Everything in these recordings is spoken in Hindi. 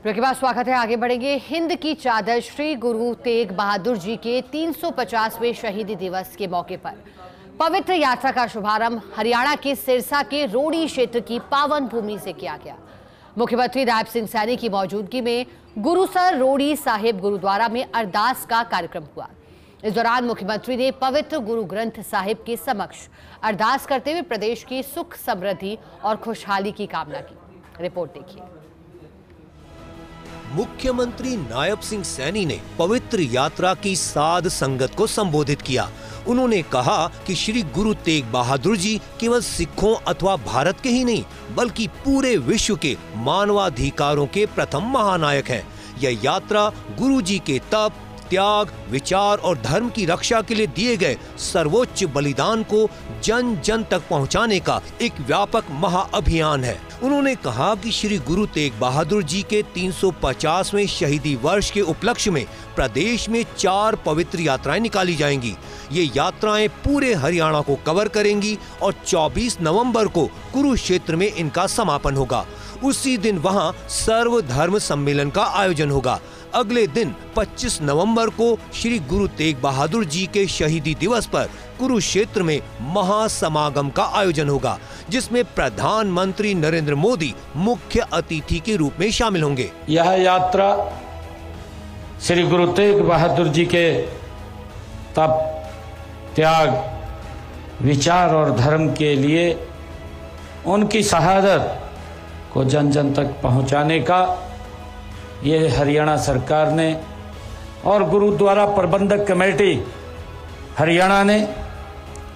ब्रेक के बाद स्वागत है। आगे बढ़ेंगे। हिंद की चादर श्री गुरु तेग बहादुर जी के 350वें शहीदी दिवस के मौके पर पवित्र यात्रा का शुभारंभ हरियाणा के सिरसा के रोड़ी क्षेत्र की पावन भूमि से किया गया। मुख्यमंत्री नायब सिंह सैनी की मौजूदगी में गुरुसर रोड़ी साहिब गुरुद्वारा में अरदास का कार्यक्रम हुआ। इस दौरान मुख्यमंत्री ने पवित्र गुरु ग्रंथ साहिब के समक्ष अरदास करते हुए प्रदेश की सुख समृद्धि और खुशहाली की कामना की। रिपोर्ट देखिए। मुख्यमंत्री नायब सिंह सैनी ने पवित्र यात्रा की साध संगत को संबोधित किया। उन्होंने कहा कि श्री गुरु तेग बहादुर जी केवल सिखों अथवा भारत के ही नहीं बल्कि पूरे विश्व के मानवाधिकारों के प्रथम महानायक हैं। यह यात्रा गुरु जी के तप, त्याग, विचार और धर्म की रक्षा के लिए दिए गए सर्वोच्च बलिदान को जन जन तक पहुंचाने का एक व्यापक महाअभियान है। उन्होंने कहा कि श्री गुरु तेग बहादुर जी के 350वें शहीदी वर्ष के उपलक्ष्य में प्रदेश में 4 पवित्र यात्राएं निकाली जाएंगी। ये यात्राएं पूरे हरियाणा को कवर करेंगी और 24 नवंबर को कुरुक्षेत्र में इनका समापन होगा। उसी दिन वहां सर्वधर्म सम्मेलन का आयोजन होगा। अगले दिन 25 नवंबर को श्री गुरु तेग बहादुर जी के शहीदी दिवस पर कुरुक्षेत्र में महासमागम का आयोजन होगा, जिसमें प्रधानमंत्री नरेंद्र मोदी मुख्य अतिथि के रूप में शामिल होंगे। यह यात्रा श्री गुरु तेग बहादुर जी के तप, त्याग, विचार और धर्म के लिए उनकी शहादत को जन जन तक पहुंचाने का ये हरियाणा सरकार ने और गुरुद्वारा प्रबंधक कमेटी हरियाणा ने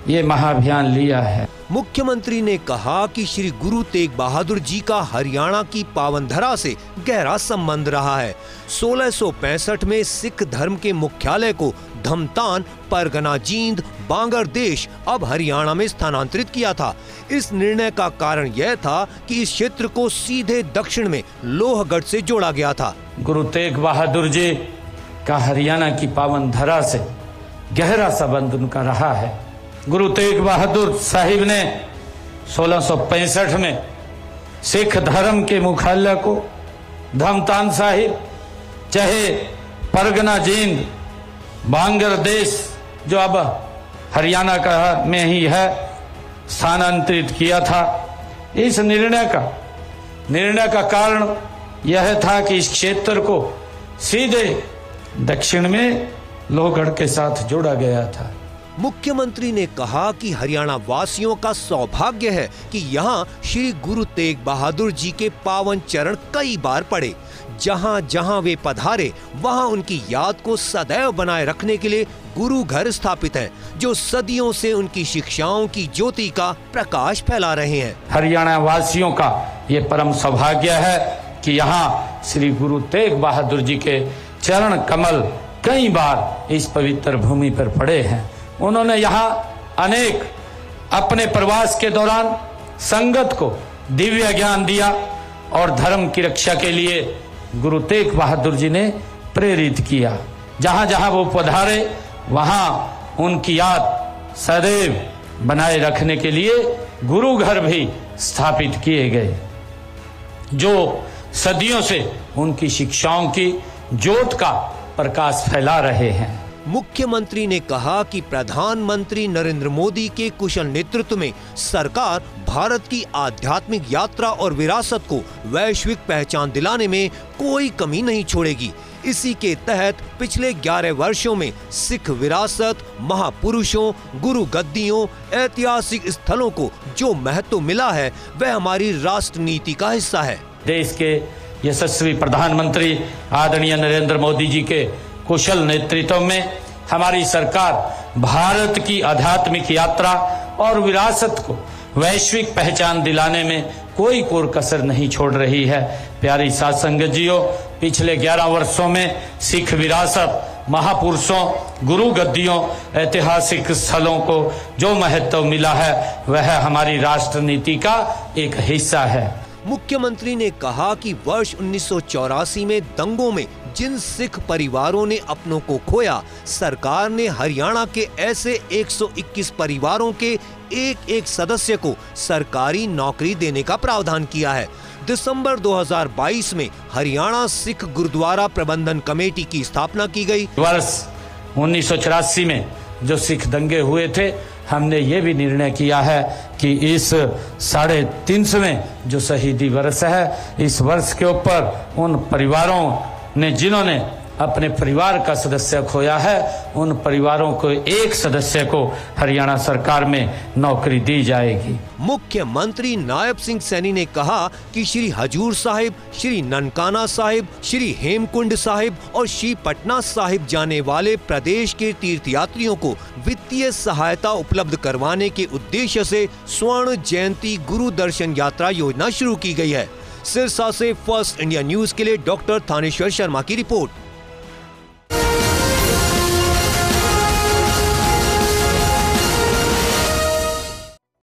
ये महाअभियान लिया है। मुख्यमंत्री ने कहा कि श्री गुरु तेग बहादुर जी का हरियाणा की पावन धरा से गहरा संबंध रहा है। 1665 में सिख धर्म के मुख्यालय को धमतान, परगना जींद, बांग्लादेश अब हरियाणा में स्थानांतरित किया था। इस निर्णय का कारण यह था कि इस क्षेत्र को सीधे दक्षिण में लोहगढ़ से जोड़ा गया था। गुरु तेग बहादुर जी का हरियाणा की पावन धरा से गहरा संबंध उनका रहा है। गुरु तेग बहादुर साहिब ने 1665 में सिख धर्म के मुख्यालय को धमतान साहिब, चाहे परगना जींद, बांग्लादेश जो अब हरियाणा का में ही है, स्थानांतरित किया था। इस निर्णय का कारण यह था कि इस क्षेत्र को सीधे दक्षिण में लोहगढ़ के साथ जोड़ा गया था। मुख्यमंत्री ने कहा कि हरियाणा वासियों का सौभाग्य है कि यहाँ श्री गुरु तेग बहादुर जी के पावन चरण कई बार पड़े। जहाँ जहाँ वे पधारे वहाँ उनकी याद को सदैव बनाए रखने के लिए गुरु घर स्थापित हैं, जो सदियों से उनकी शिक्षाओं की ज्योति का प्रकाश फैला रहे हैं। हरियाणा वासियों का ये परम सौभाग्य है कि यहाँ श्री गुरु तेग बहादुर जी के चरण कमल कई बार इस पवित्र भूमि पर पड़े हैं। उन्होंने यहाँ अनेक अपने प्रवास के दौरान संगत को दिव्य ज्ञान दिया और धर्म की रक्षा के लिए गुरु तेग बहादुर जी ने प्रेरित किया। जहाँ जहाँ वो पधारे वहाँ उनकी याद सदैव बनाए रखने के लिए गुरु घर भी स्थापित किए गए, जो सदियों से उनकी शिक्षाओं की ज्योत का प्रकाश फैला रहे हैं। मुख्यमंत्री ने कहा कि प्रधानमंत्री नरेंद्र मोदी के कुशल नेतृत्व में सरकार भारत की आध्यात्मिक यात्रा और विरासत को वैश्विक पहचान दिलाने में कोई कमी नहीं छोड़ेगी। इसी के तहत पिछले 11 वर्षों में सिख विरासत, महापुरुषों, गुरु गद्दियों, ऐतिहासिक स्थलों को जो महत्व मिला है वह हमारी राष्ट्र नीति का हिस्सा है। देश के यशस्वी प्रधानमंत्री आदरणीय नरेंद्र मोदी जी के कुशल नेतृत्व में हमारी सरकार भारत की आध्यात्मिक यात्रा और विरासत को वैश्विक पहचान दिलाने में कोई कोर कसर नहीं छोड़ रही है। प्यारी साध संगत जियो, पिछले 11 वर्षों में सिख विरासत, महापुरुषों, गुरु गद्दियों, ऐतिहासिक स्थलों को जो महत्व मिला है वह हमारी राष्ट्र नीति का एक हिस्सा है। मुख्यमंत्री ने कहा कि वर्ष 1984 में दंगों में जिन सिख परिवारों ने अपनों को खोया, सरकार ने हरियाणा के ऐसे 121 परिवारों के एक सदस्य को सरकारी नौकरी देने का प्रावधान किया है। दिसंबर 2022 में हरियाणा सिख गुरुद्वारा प्रबंधन कमेटी की स्थापना की गई। वर्ष 1984 में जो सिख दंगे हुए थे, हमने ये भी निर्णय किया है कि इस 350वें जो शहीदी वर्ष है, इस वर्ष के ऊपर उन परिवारों ने जिन्होंने अपने परिवार का सदस्य खोया है, उन परिवारों को एक सदस्य को हरियाणा सरकार में नौकरी दी जाएगी। मुख्यमंत्री नायब सिंह सैनी ने कहा कि श्री हजूर साहिब, श्री ननकाना साहिब, श्री हेमकुंड साहिब और श्री पटना साहिब जाने वाले प्रदेश के तीर्थयात्रियों को वित्तीय सहायता उपलब्ध करवाने के उद्देश्य से स्वर्ण जयंती गुरु दर्शन यात्रा योजना शुरू की गई है। सिरसा से फर्स्ट इंडिया न्यूज के लिए डॉक्टर थानेश्वर शर्मा की रिपोर्ट।